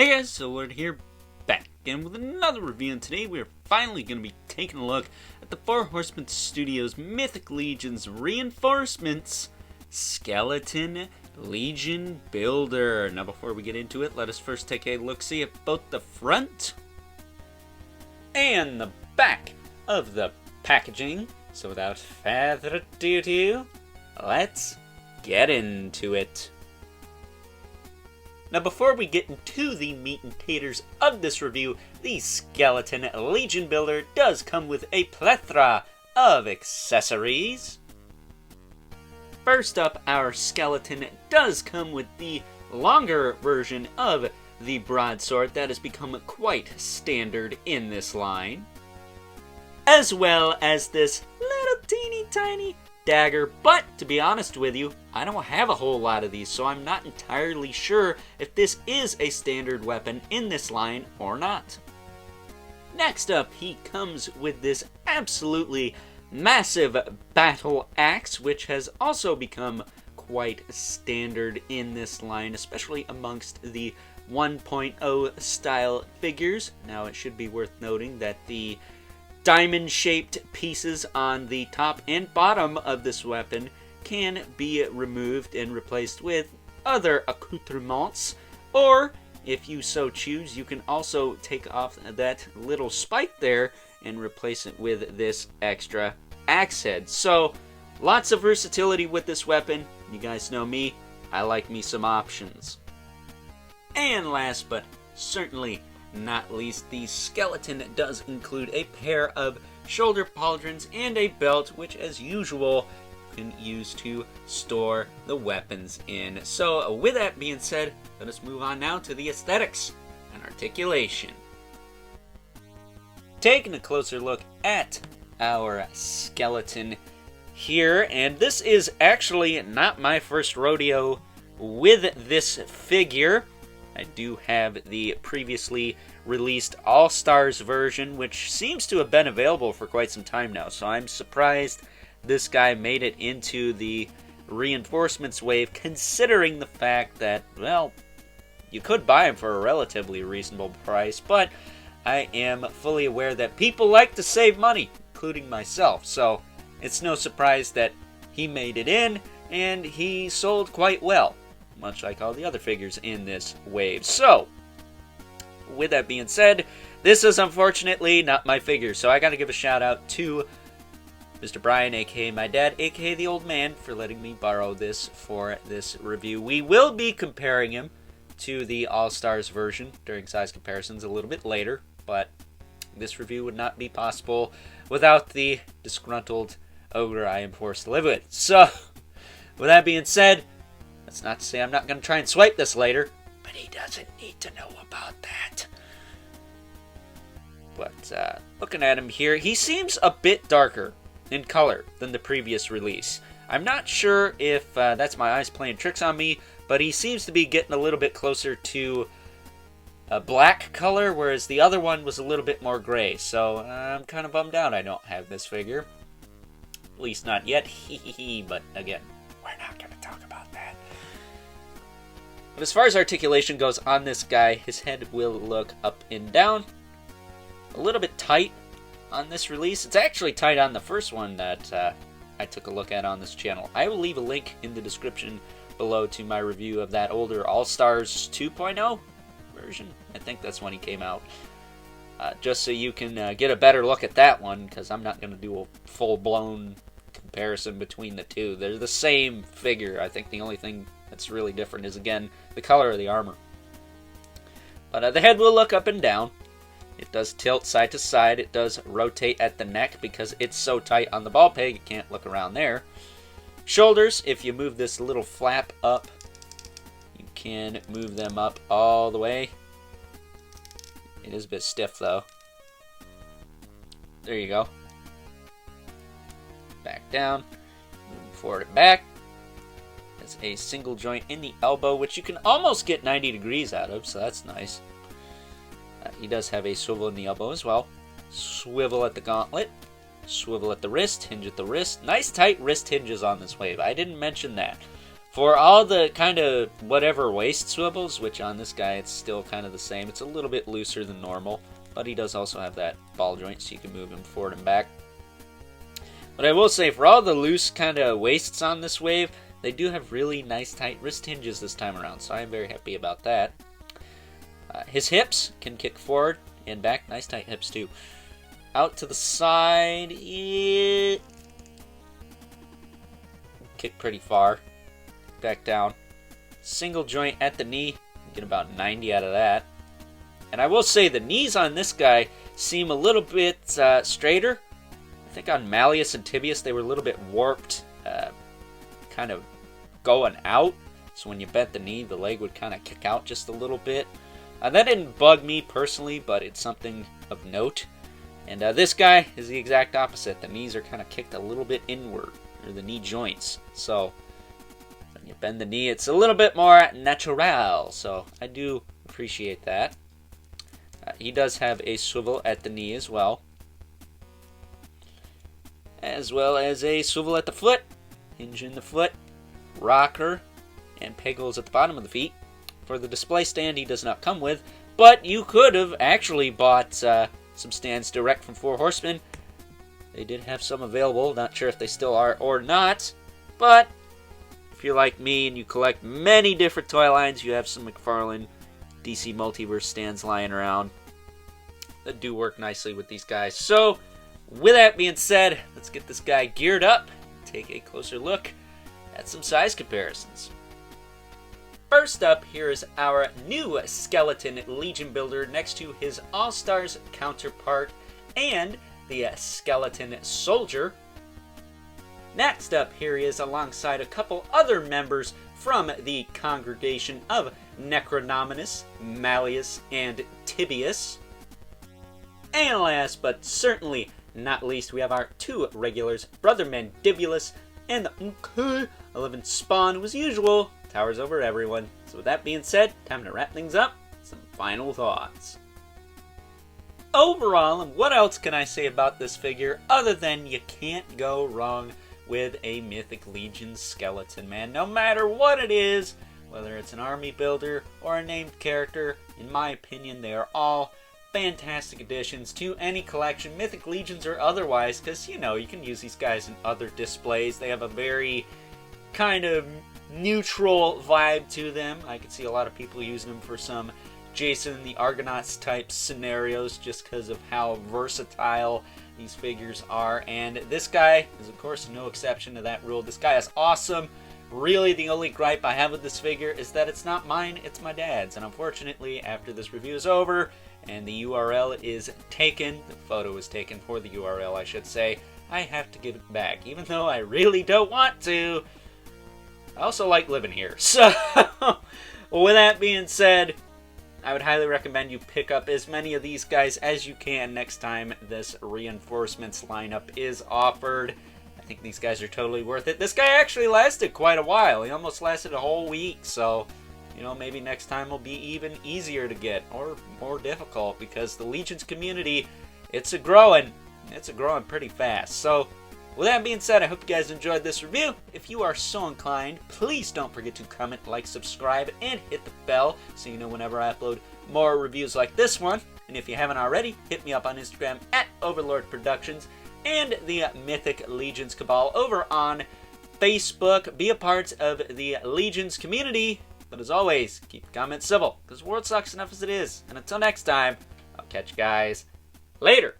Hey guys, so we're here back again with another review, and today we're finally going to be taking a look at the Horsemen Studios Mythic Legion's Reinforcements Skeleton Legion Builder. Now before we get into it, let us first take a look-see at both the front and the back of the packaging. So without further ado, let's get into it. Now before we get into the meat and taters of this review, the Skeleton Legion Builder does come with a plethora of accessories. First up, our skeleton does come with the longer version of the broadsword that has become quite standard in this line, as well as this little teeny tiny dagger. But to be honest with you, I don't have a whole lot of these, so I'm not entirely sure if this is a standard weapon in this line or not. Next up, he comes with this absolutely massive battle axe, which has also become quite standard in this line, especially amongst the 1.0 style figures. Now it should be worth noting that the diamond-shaped pieces on the top and bottom of this weapon can be removed and replaced with other accoutrements, or if you so choose, you can also take off that little spike there and replace it with this extra axe head. So lots of versatility with this weapon. You guys know me, I like me some options. And last but certainly not least, the skeleton does include a pair of shoulder pauldrons and a belt, which as usual you can use to store the weapons in. So with that being said, let us move on now to the aesthetics and articulation. Taking a closer look at our skeleton here, and this is actually not my first rodeo with this figure. I do have the previously released All-Stars version, which seems to have been available for quite some time now, so I'm surprised this guy made it into the reinforcements wave, considering the fact that, well, you could buy him for a relatively reasonable price, but I am fully aware that people like to save money, including myself, so it's no surprise that he made it in, and he sold quite well, much like all the other figures in this wave. So, with that being said, this is unfortunately not my figure, so I gotta give a shout out to Mr. Brian, aka my dad, aka the old man, for letting me borrow this for this review. We will be comparing him to the All-Stars version during size comparisons a little bit later, but this review would not be possible without the disgruntled ogre I am forced to live with. So, with that being said, that's not to say I'm not going to try and swipe this later, but he doesn't need to know about that. But looking at him here, he seems a bit darker in color than the previous release. I'm not sure if that's my eyes playing tricks on me, but he seems to be getting a little bit closer to a black color, whereas the other one was a little bit more gray. So I'm kind of bummed out I don't have this figure. At least not yet, but again, we're not going to talk about that. But as far as articulation goes on this guy, his head will look up and down. A little bit tight on this release. It's actually tight on the first one that I took a look at on this channel. I will leave a link in the description below to my review of that older All-Stars 2.0 version. I think that's when he came out. Just so you can get a better look at that one, because I'm not going to do a full-blown comparison between the two. They're the same figure. I think the only thing that's really different is, again, the color of the armor. But the head will look up and down. It does tilt side to side. It does rotate at the neck because it's so tight on the ball peg, you can't look around there. Shoulders, if you move this little flap up, you can move them up all the way. It is a bit stiff, though. There you go. Back down. Move forward and back. There's a single joint in the elbow, which you can almost get 90 degrees out of, so that's nice. He does have a swivel in the elbow as well. Swivel at the gauntlet. Swivel at the wrist. Hinge at the wrist. Nice tight wrist hinges on this wave. I didn't mention that. For all the kind of whatever waist swivels, which on this guy it's still kind of the same. It's a little bit looser than normal, but he does also have that ball joint, so you can move him forward and back. But I will say, for all the loose kind of waists on this wave, they do have really nice tight wrist hinges this time around, so I am very happy about that. His hips can kick forward and back. Nice tight hips too. Out to the side. Yeah. Kick pretty far. Back down. Single joint at the knee. Get about 90 out of that. And I will say the knees on this guy seem a little bit straighter. I think on Malleus and Tibius they were a little bit warped, kind of going out. So when you bent the knee, the leg would kind of kick out just a little bit. That didn't bug me personally, but it's something of note. And this guy is the exact opposite. The knees are kind of kicked a little bit inward, or the knee joints. So when you bend the knee, it's a little bit more natural. So I do appreciate that. He does have a swivel at the knee as well as a swivel at the foot, hinge in the foot, rocker, and peg holes at the bottom of the feet. For the display stand, he does not come with, but you could have actually bought some stands direct from Four Horsemen. They did have some available. Not sure if they still are or not, but if you're like me and you collect many different toy lines, you have some McFarlane DC Multiverse stands lying around that do work nicely with these guys. So, with that being said, let's get this guy geared up, take a closer look at some size comparisons. First up, here is our new Skeleton Legion Builder next to his All-Stars counterpart and the Skeleton Soldier. Next up, here he is alongside a couple other members from the congregation of Necronominus, Malleus, and Tibius. And last but certainly not least, we have our two regulars, Brother Mandibulus and the 11 Spawn, who as usual towers over everyone. So with that being said, time to wrap things up. Some final thoughts. Overall, and what else can I say about this figure other than you can't go wrong with a Mythic Legion skeleton, man. No matter what it is, whether it's an army builder or a named character, in my opinion, they are all fantastic additions to any collection, Mythic Legions or otherwise, because, you know, you can use these guys in other displays. They have a very kind of neutral vibe to them. I could see a lot of people using them for some Jason and the Argonauts type scenarios just because of how versatile these figures are. And this guy is, of course, no exception to that rule. This guy is awesome. Really, the only gripe I have with this figure is that it's not mine, it's my dad's. And unfortunately, after this review is over and the URL is taken, the photo is taken for the URL, I should say, I have to give it back, even though I really don't want to. I also like living here. So, with that being said, I would highly recommend you pick up as many of these guys as you can next time this Reinforcements lineup is offered. I think these guys are totally worth it. This guy actually lasted quite a while. He almost lasted a whole week, so, you know, maybe next time will be even easier to get, or more difficult, because the Legions community, it's a growing pretty fast. So, with that being said, I hope you guys enjoyed this review. If you are so inclined, please don't forget to comment, like, subscribe, and hit the bell so you know whenever I upload more reviews like this one. And if you haven't already, hit me up on Instagram at Overlord Productions and the Mythic Legions Cabal over on Facebook. Be a part of the Legions community. But as always, keep the comments civil, because the world sucks enough as it is. And until next time, I'll catch you guys later.